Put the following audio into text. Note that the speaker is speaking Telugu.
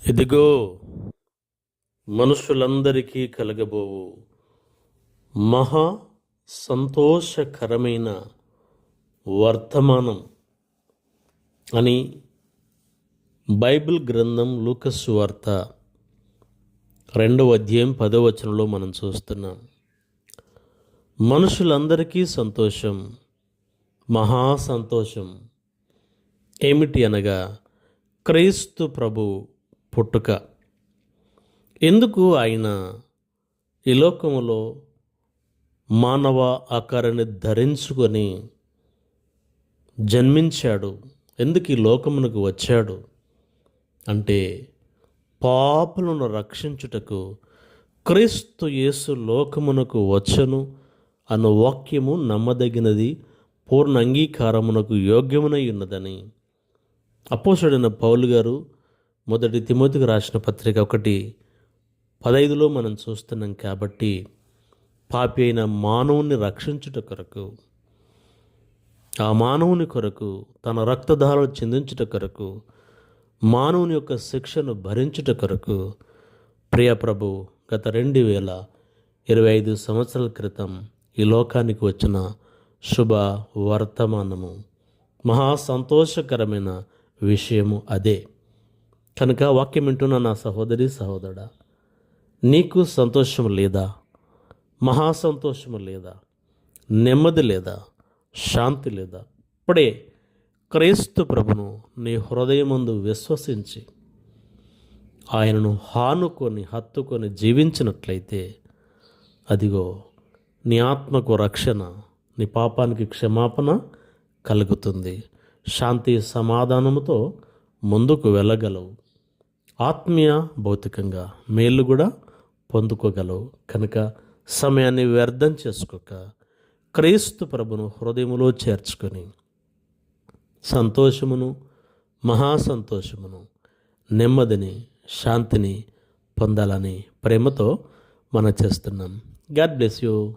ఇదిగో మనుషులందరికీ కలగబోవు మహా సంతోషకరమైన వర్తమానం అని బైబిల్ గ్రంథం లూకాసు సువార్త 2వ అధ్యాయం 10వ వచనంలో మనం చూస్తున్నాం. మనుషులందరికీ సంతోషం, మహా సంతోషం ఏమిటి అనగా క్రీస్తు ప్రభు పుట్టుక. ఎందుకు ఆయన ఈ లోకములో మానవ ఆకారాన్ని ధరించుకొని జన్మించాడు, ఎందుకు ఈ లోకమునకు వచ్చాడు అంటే పాపులను రక్షించుటకు క్రీస్తు యేసు లోకమునకు వచ్చను అన్న వాక్యము నమ్మదగినది, పూర్ణ అంగీకారమునకు యోగ్యమునై ఉన్నదని అపోస్తలుడైన పౌలు గారు మొదటి తిమోతికి రాసిన పత్రిక 1:15లో మనం చూస్తున్నాం. కాబట్టి పాపి అయిన మానవుని రక్షించుట కొరకు, ఆ మానవుని కొరకు తన రక్తధారలు చిందించుట కొరకు, మానవుని యొక్క శిక్షను భరించుట కొరకు ప్రియ ప్రభు గత 2025 సంవత్సరాల క్రితం ఈ లోకానికి వచ్చిన శుభ వర్తమానము, మహా సంతోషకరమైన విషయము అదే. కనుక వాక్యం వింటున్న నా సహోదరి సహోదరుడా, నీకు సంతోషం లేదా? మహా సంతోషము లేదా? నెమ్మది లేదా? శాంతి లేదా? ఇప్పుడే క్రీస్తు ప్రభును నీ హృదయమందు విశ్వసించి ఆయనను హత్తుకొని జీవించినట్లయితే అదిగో నీ ఆత్మకు రక్షణ, నీ పాపానికి క్షమాపణ కలుగుతుంది. శాంతి సమాధానముతో ముందుకు వెళ్ళగలవు. ఆత్మీయ భౌతికంగా మేలు కూడా పొందుకోగలవు. కనుక సమయాన్ని వ్యర్థం చేసుకోక క్రీస్తు ప్రభును హృదయములో చేర్చుకొని సంతోషమును, మహా సంతోషమును, నెమ్మదిని, శాంతిని పొందాలని ప్రేమతో మనం చేస్తున్నాం. God bless you.